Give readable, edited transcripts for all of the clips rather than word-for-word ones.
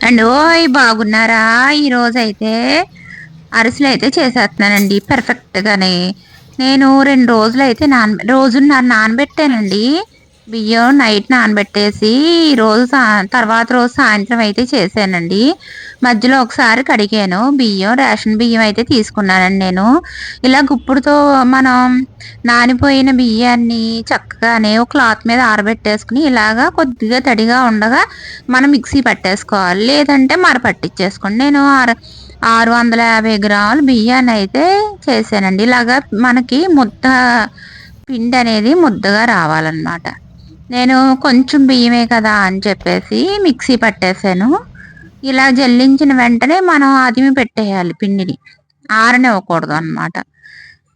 And ఓయ్ బాగున్నారా? ఈరోజైతే అరిసెలైతే చేసేస్తున్నానండి పర్ఫెక్ట్‌గానే. నేను 2 రోజులైతే రోజున్నర నానబెట్టానండి. బియ్యం నైట్ నానబెట్టేసి ఈరోజు తర్వాత రోజు సాయంత్రం అయితే చేశానండి. మధ్యలో ఒకసారి కడిగాను బియ్యం. రేషన్ బియ్యం అయితే తీసుకున్నానండి నేను. ఇలా గుప్పుడుతో మనం నానిపోయిన బియ్యాన్ని చక్కగానే ఒక క్లాత్ మీద ఆరబెట్టేసుకొని ఇలాగా కొద్దిగా తడిగా ఉండగా మనం మిక్సీ పట్టేసుకోవాలి. లేదంటే పట్టించేసుకోండి. నేను 650 గ్రాముల బియ్యాన్నయితే చేశానండి. ఇలాగా మనకి పిండనేది ముద్దగా రావాలనమాట. నేను కొంచెం బియ్యమే కదా అని చెప్పేసి మిక్సీ పట్టేసాను. ఇలా జల్లించిన వెంటనే మనం అదిమి పెట్టేయాలి పిండిని. ఆరనివ్వకూడదు అనమాట.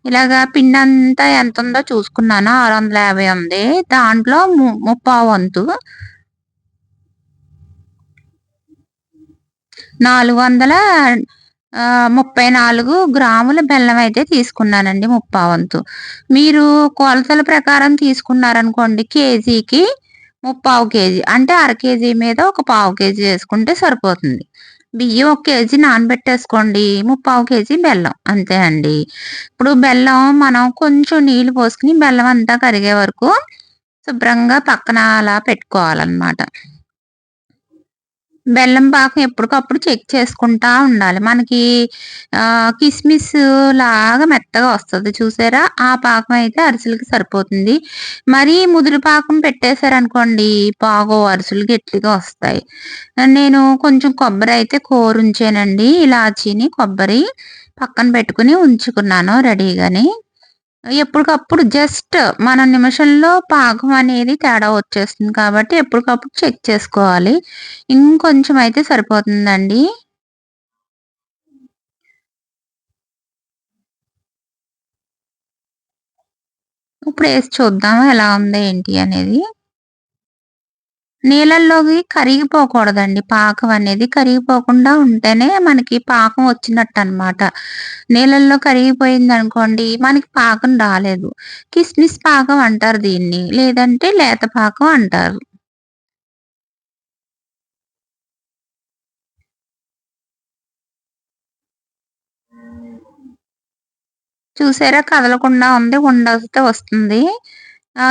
ఇలాగా పిండంతా ఎంతుందో చూసుకున్నాను. 650 ఉంది. దాంట్లో ముప్పావు వంతు 434 గ్రాముల బెల్లం అయితే తీసుకున్నానండి ముప్పావంతు. మీరు కొలతల ప్రకారం తీసుకున్నారనుకోండి కేజీకి ముప్పావు కేజీ అంటే అర కేజీ మీద ఒక పావు కేజీ వేసుకుంటే సరిపోతుంది. బియ్యం 1 కేజీ నానబెట్టేసుకోండి. ముప్పావు కేజీ బెల్లం అంతే అండి. ఇప్పుడు బెల్లం మనం కొంచెం నీళ్లు పోసుకొని బెల్లం అంతా కరిగే వరకు శుభ్రంగా పక్కన అలా పెట్టుకోవాలన్నమాట. బెల్లం పాకం ఎప్పటికప్పుడు చెక్ చేసుకుంటా ఉండాలి. మనకి కిస్మిస్ లాగా మెత్తగా వస్తది చూసారా? ఆ పాకం అయితే అరిసెలకి సరిపోతుంది. మరీ ముదురు పాకం పెట్టేసారనుకోండి బాగోవు అరిసెలు గట్టిగా వస్తాయి. నేను కొంచెం కొబ్బరి అయితే కోరుంచానండి. ఇలాచీని, కొబ్బరి పక్కన పెట్టుకొని ఉంచుకున్నాను రెడీగాని. ఎప్పటికప్పుడు జస్ట్ మన నిమిషంలో పాకం అనేది తేడా వచ్చేస్తుంది కాబట్టి ఎప్పటికప్పుడు చెక్ చేసుకోవాలి. ఇంకొంచెం అయితే సరిపోతుందండి. ఇప్పుడు ఏసి చూద్దాం ఎలా ఉందో ఏంటి అనేది. నీళ్ళల్లోకి కరిగిపోకూడదండి పాకం అనేది. కరిగిపోకుండా ఉంటేనే మనకి పాకం వచ్చినట్టనమాట. నీళ్ళల్లో కరిగిపోయిందనుకోండి మనకి పాకం రాలేదు. కిస్మిస్ పాకం అంటారు దీన్ని. లేదంటే లేత పాకం అంటారు. చూసారా కదలకుండా ఉంది. ఉండొస్తే వస్తుంది.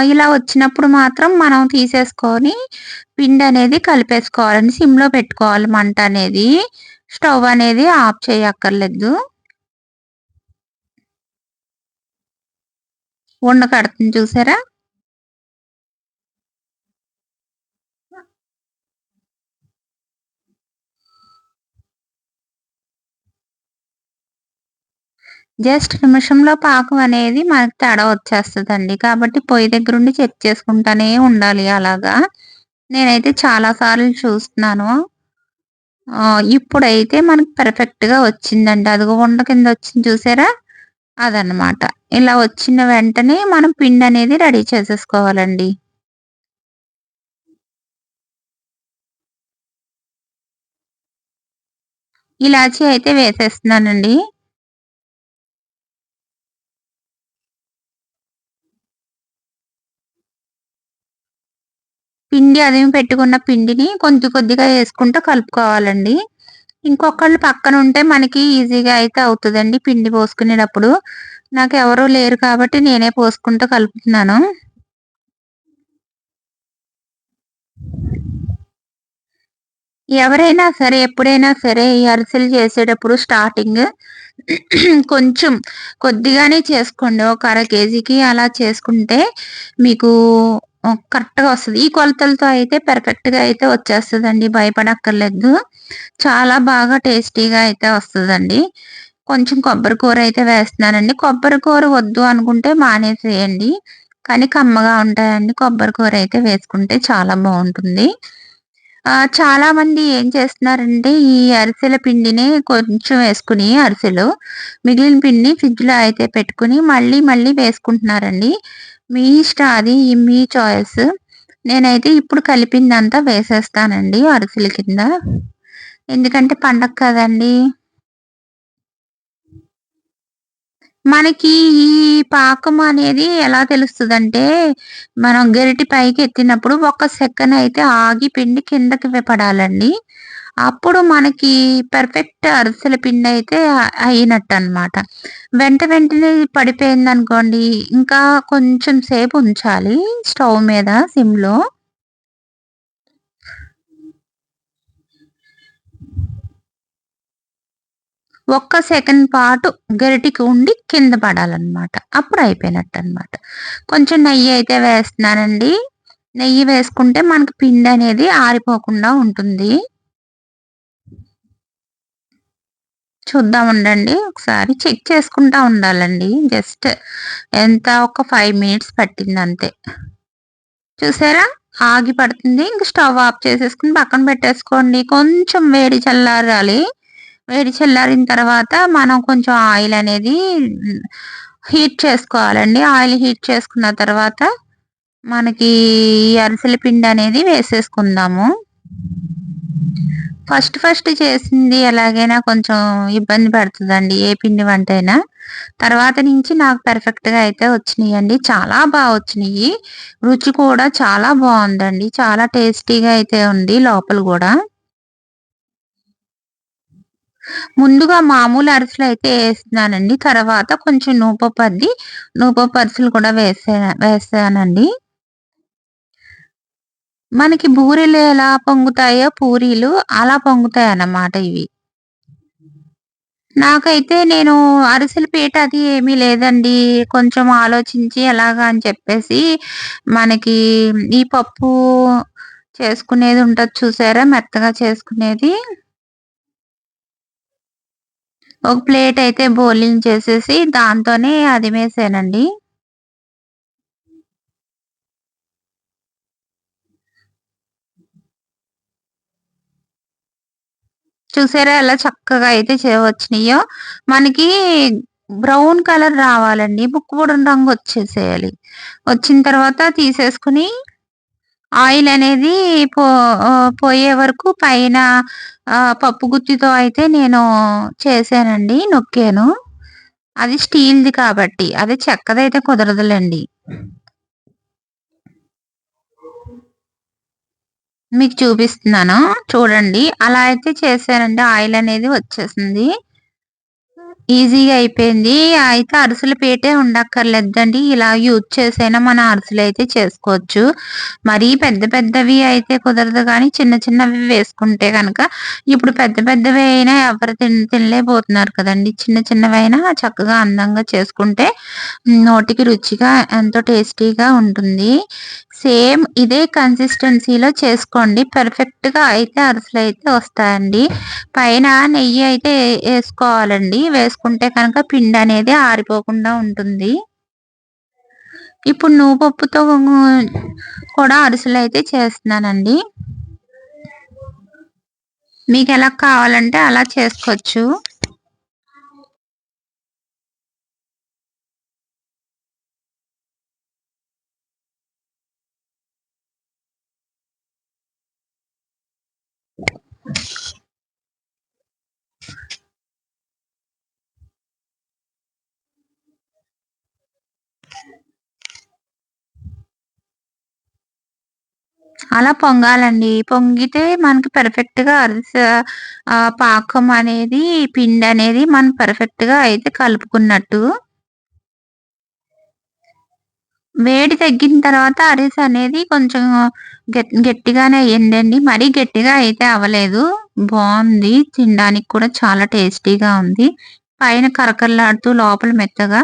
ఇలా వచ్చినప్పుడు మాత్రం మనం తీసేసుకొని పిండనేది కలిపేసుకోవాలండి. సిమ్‌లో పెట్టుకోవాలి మంట అనేది. స్టవ్ అనేది ఆఫ్ చేయక్కర్లేదు. ఉండ కడుతుంది చూసారా? జస్ట్ నిమిషంలో పాకం అనేది మనకు తేడా వచ్చేస్తదండి. కాబట్టి పొయ్యి దగ్గరుండి చెక్ చేసుకుంటానే ఉండాలి అలాగా. నేనైతే చాలా సార్లు చూస్తున్నాను. ఇప్పుడైతే మనకు పర్ఫెక్ట్‌గా వచ్చిందండి. అదిగో ఉండ కింద వచ్చింది చూసారా? అదనమాట. ఇలా వచ్చిన వెంటనే మనం పిండనేది రెడీ చేసేసుకోవాలండి. ఇలాచీ అయితే వేసేస్తున్నానండి. పిండి అదిమి పెట్టుకున్న పిండిని కొద్ది కొద్దిగా యేసుకుంటూ కలుపుకోవాలండి. ఇంకొకళ్ళు పక్కనుంటే మనకి ఈజీగా అయితే అవుతదండి పిండి పోసుకునేటప్పుడు. నాకెవరు లేరు కాబట్టి నేనే పోసుకుంటూ కలుపుతున్నాను. ఎవరైనా సరే, ఎప్పుడైనా సరే ఈ అరిసెలు చేసేటప్పుడు స్టార్టింగ్ కొంచెం కొద్దిగానే చేసుకోండి. ఒక అర కేజీకి అలా చేసుకుంటే మీకు కరెక్ట్‌గా వస్తది. ఈ కొలతలతో అయితే పర్ఫెక్ట్‌గా అయితే వచ్చేస్తదండి. భయపడక్కర్లేదు. చాలా బాగా టేస్టీగా అయితే వస్తదండి. కొంచెం కొబ్బరి కూర అయితే వేస్తున్నానండి. కొబ్బరి కూర వద్దు అనుకుంటే మానేసేయండి. కానీ కమ్మగా ఉంటాయండి. కొబ్బరి కూర అయితే వేసుకుంటే చాలా బావుంటుంది. చాలామంది ఏం చేస్తున్నారంటే, ఈ అరిసెల పిండిని కొంచెం వేసుకొని అరిసెలు, మిగిలిన పిండిని ఫ్రిడ్జ్‌లో అయితే పెట్టుకొని మళ్ళీ, మళ్ళీ వేసుకుంటున్నారండి. మీ ఇష్టం అది మీ చాయిస్. నేనైతే ఇప్పుడు కలిపిందంతా వేసేస్తానండి అరిసెల కింద. ఎందుకంటే పండగ కదండీ! మనకి ఈ పాకం అనేది ఎలా తెలుస్తదంటే, మనం గరిటె పైకెత్తినప్పుడు ఒక సెకన్ అయితే ఆగి పిండి కిందకి పడాలండి. అప్పుడు మనకి పర్ఫెక్ట్ అరిసెల పిండయితే అయినట్టనమాట. వెంటనే పడిపోయిందనుకోండి, ఇంకా కొంచెం సేపు ఉంచాలి స్టవ్ మీద సిమ్‌లో. ఒక్క సెకండ్ పాటు గరిటెకి ఉండి కింద పడాలనమాట. అప్పుడు అయిపోయినట్టనమాట. కొంచెం నెయ్యయితే వేస్తున్నానండి. నెయ్యి వేసుకుంటే మనకి పిండనేది ఆరిపోకుండా ఉంటుంది. చూద్దాం ఉండండి. ఒకసారి చెక్ చేసుకుంటా ఉండాలండి. జస్ట్ ఎంత ఒక 5 మినిట్స్ పట్టిందంతే. చూసారా? ఆగి పడుతుంది. ఇంక స్టవ్ ఆఫ్ చేసేసుకొని పక్కన పెట్టేసుకోండి. కొంచెం వేడి చల్లారాలి. వేడి చల్లారిన తర్వాత మనం కొంచెం ఆయిల్ అనేది హీట్ చేసుకోవాలండి. ఆయిల్ హీట్ చేసుకున్న తర్వాత మనకి ఈ అరిసెల పిండనేది వేసేసుకుందాము. ఫస్ట్ చేసింది ఎలాగైనా కొంచెం ఇబ్బంది పడతదండి. ఏ పిండి వంటైనా. తర్వాత నుంచి నాకు పర్ఫెక్ట్‌గా అయితే వచ్చినియండి. చాలా వచ్చినియి. రుచి కూడా చాలా బావుందండి. చాలా టేస్టీగా అయితే ఉంది లోపల గూడా. ముందుగా మామూలు అరిసెలయితే ఏస్తున్నానండి. తర్వాత కొంచెం నువ్వుపప్పు అరిసెలు కూడా వేసానండి. మనకి బూరెలు ఎలా పొంగుతాయో పూరీలు అలా పొంగుతాయన్నమాట ఇవి. నాకైతే నేను అరిసెల పీట అది ఏమీ లేదండి. కొంచెం ఆలోచించి ఎలాగా అని చెప్పేసి మనకి ఈ పప్పు చేసుకునేది ఉంటది చూసారా? మెత్తగా చేసుకునేది. ఒక ప్లేట్ అయితే బోర్లించేసేసి దాంతోనే అదిమేసానండి. చూసారా ఎలా చక్కగా అయితే వచ్చినియో. మనకి బ్రౌన్ కలర్ రావాలండి. ముక్కపుడని రంగు వచ్చేసేయాలి. వచ్చిన తర్వాత తీసేసుకొని ఆయిల్ అనేది పోయే వరకు పైన పప్పు గుత్తితో అయితే నేను చేశానండి. నొక్కాను. అది స్టీల్‌ది కాబట్టి. అదే చెక్కదైతే కుదరదులెండి. మీకు చూపిస్తున్నాను చూడండి. అలా అయితే చేశానండి. ఆయిల్ అనేది వచ్చేసింది. ఈజీగా అయిపోయింది. అయితే అరిసెల పీటే ఉండక్కర్లేదండి. ఇలా యూజ్ చేసైనా మన అరిసెలయితే చేసుకోవచ్చు. మరీ పెద్దవి అయితే కుదరదు గానీ, చిన్నవి వేసుకుంటే గనక ఇప్పుడు పెద్దవి అయినా ఎవరు తినలేకపోతున్నారు కదండీ. చిన్నవైనా చక్కగా అందంగా చేసుకుంటే నోటికి రుచిగా ఎంతో టేస్టీగా ఉంటుంది. సేమ్ ఇదే కన్సిస్టెన్సీలో చేసుకోండి. పర్ఫెక్ట్‌గా అయితే అరిసెలయితే వస్తాయండి. పైన నెయ్యి అయితే ఏసుకోవాలండి. వేసుకుంటే కనుక పిండనేది ఆరిపోకుండా ఉంటుంది. ఇప్పుడు నువ్వుపప్పుతో కూడా అరిసెలయితే చేస్తున్నానండి. మీకెలా కావాలంటే అలా చేసుకోవచ్చు. అలా పొంగాలండి. పొంగితే మనకి పర్ఫెక్ట్‌గా పాకం అనేది, పిండనేది మనం పర్ఫెక్ట్‌గా అయితే కలుపుకున్నట్టు. వేడి తగ్గిన తర్వాత అరిసనేది కొంచెం గట్టిగానే అయిందండి. మరీ గట్టిగా అయితే అవ్వలేదు. బావుంది. తినడానికి కూడా చాలా టేస్టీగా ఉంది. పైన కరకరలాడుతూ లోపల మెత్తగా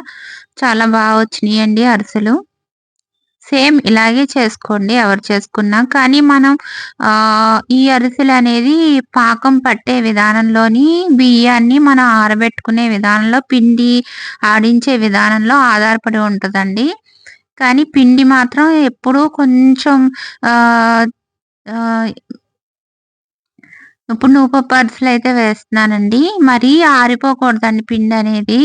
చాలా వచ్చినియండి అరిసెలు. సేమ్ ఇలాగే చేసుకోండి ఎవరు చేసుకున్నా. కానీ మనం ఈ అరిసెలనేది పాకం పట్టే విధానంలోని బియ్యాన్ని మనం ఆరబెట్టుకునే విధానంలో, పిండి ఆడించే విధానంలో ఆధారపడి ఉంటదండి. కానీ పిండి మాత్రం ఎప్పుడూ కొంచెం ఆహ్, ఆహ్, ఇప్పుడు నువ్వుపప్పు అరిసెలయితే వేస్తున్నానండి. మరీ ఆరిపోకూడదండి పిండనేది.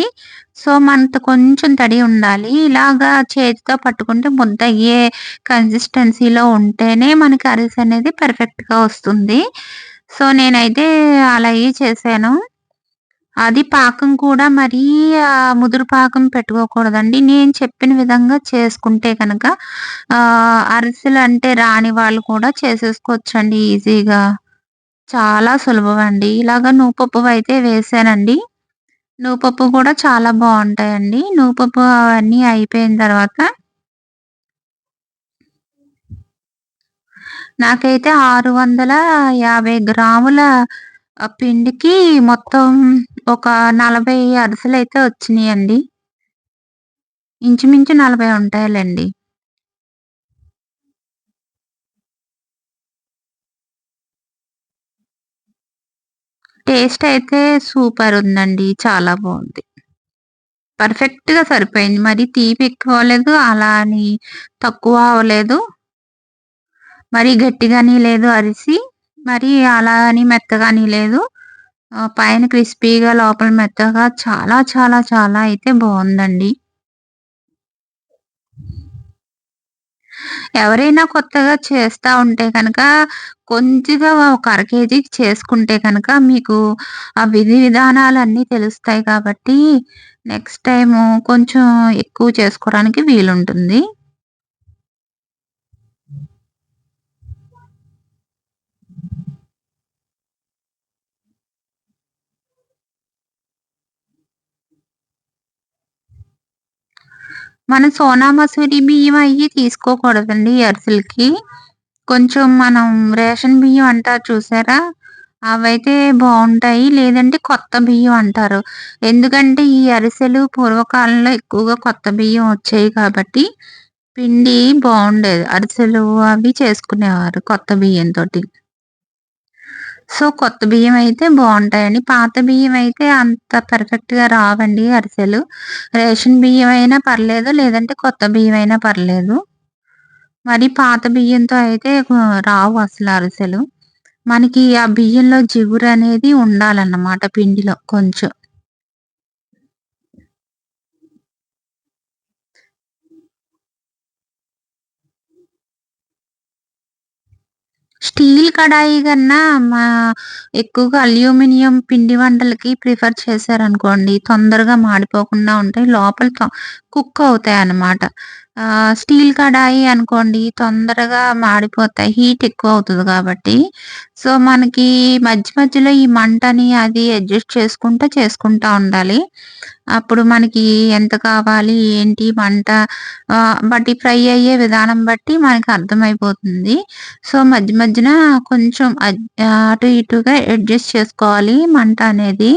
సో, మనతో కొంచెం తడి ఉండాలి. ఇలాగా చేతితో పట్టుకుంటే ముద్దయ్యే కన్సిస్టెన్సీలో ఉంటేనే మనకి అరిసెనేది పర్ఫెక్ట్‌గా వస్తుంది. సో, నేనైతే అలాగే చేశాను. అది పాకం కూడా మరీ ముదురు పాకం పెట్టుకోకూడదండి. నేను చెప్పిన విధంగా చేసుకుంటే గనక అరిసెలు అంటే రాని వాళ్ళు కూడా చేసేసుకోవచ్చండి ఈజీగా. చాలా సులభమండి. ఇలాగ నువ్వుపప్పువయితే వేశానండి. నువ్వుపప్పు కూడా చాలా బావుంటాయండి. నువ్వుపప్పు అవన్నీ అయిపోయిన తర్వాత నాకైతే 650 గ్రాముల పిండికి మొత్తం ఒక 40 అరిసెలైతే వచ్చినియండి. ఇంచుమించు 40 ఉంటాయిలెండి. టేస్ట్ అయితే సూపరుందండి. చాలా బావుంది. పర్ఫెక్ట్‌గా సరిపోయింది. మరి తీపి ఎక్కువ అవ్వలేదు, అలా అని తక్కువ అవ్వలేదు. మరీ గట్టిగాని లేదు అరిసి, మరీ అలా అని మెత్తగాని లేదు. పైన క్రిస్పీగా లోపల మెత్తగా చాలా చాలా చాలా అయితే బావుందండి. ఎవరైనా కొత్తగా చేస్తా ఉంటే గనక కొంచెంగా ఒక అర కేజీకి చేసుకుంటే కనుక మీకు ఆ విధి విధానాలన్నీ తెలుస్తాయి కాబట్టి నెక్స్ట్ టైము కొంచెం ఎక్కువ చేసుకోవడానికి వీలుంటుంది. మనం సోనా మసూరి బియ్యం అయ్యి తీసుకోకూడదండి ఈ అరిసెలకి. కొంచెం మనం రేషన్ బియ్యం అంటారు చూసారా? అవైతే బావుంటాయి. లేదంటే కొత్త బియ్యం అంటారు. ఎందుకంటే ఈ అరిసెలు పూర్వకాలంలో ఎక్కువగా కొత్త బియ్యం వచ్చేయి కాబట్టి పిండి బావుండేది. అరిసెలు అవి చేసుకునేవారు కొత్త బియ్యంతోటి. సో, కొత్త బియ్యమయితే బావుంటాయండి. పాత బియ్యమయితే అంత పర్ఫెక్ట్‌గా రావండి అరిసెలు. రేషన్ బియ్యమైనా పర్లేదు, లేదంటే కొత్త బియ్యమైనా పర్లేదు. మరి పాత బియ్యంతో అయితే రావు అసలు అరిసెలు. మనకి ఆ బియ్యంలో జిగురనేది ఉండాలన్నమాట పిండిలో కొంచెం. స్టీల్ కడాయి కన్నా మా ఎక్కువగా అల్యూమినియం పిండి వంటలకి ప్రిఫర్ చేశారనుకోండి, తొందరగా మాడిపోకుండా ఉంటాయి. లోపల కుక్ అవుతాయన్నమాట. స్టీల్ కడాయి అనుకోండి తొందరగా మాడిపోతాయి. హీట్ ఎక్కువవుతది కాబట్టి. సో, మనకి మధ్య మధ్యలో ఈ మంటని అది అడ్జస్ట్ చేసుకుంటా ఉండాలి. అప్పుడు మనకి ఎంత కావాలి, ఏంటి మంట బట్టి ఫ్రై అయ్యే విధానం బట్టి మనకు అర్థమైపోతుంది. సో, మధ్య మధ్యన కొంచెం అటు ఇటుగా అడ్జస్ట్ చేసుకోవాలి మంట అనేది.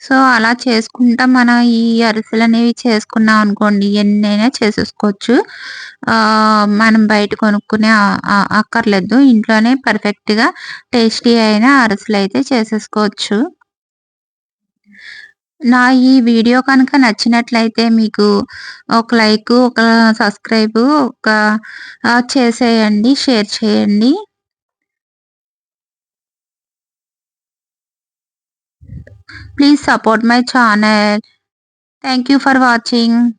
సో, అలా చేసుకుంటా మనం ఈ అరిసెలనేవి చేసుకున్నాం అనుకోండి ఎన్నైనా చేసేసుకోవచ్చు. మనం బయట కొనుక్కునే అక్కర్లేదు. ఇంట్లోనే పర్ఫెక్ట్‌గా టేస్టీ అయిన అరిసెలైతే చేసేసుకోవచ్చు. నా ఈ వీడియో కనుక నచ్చినట్లయితే మీకు ఒక లైకు, ఒక సబ్స్క్రైబు, ఒక చేసేయండి. షేర్ చేయండి. Please support my channel. Thank you for watching.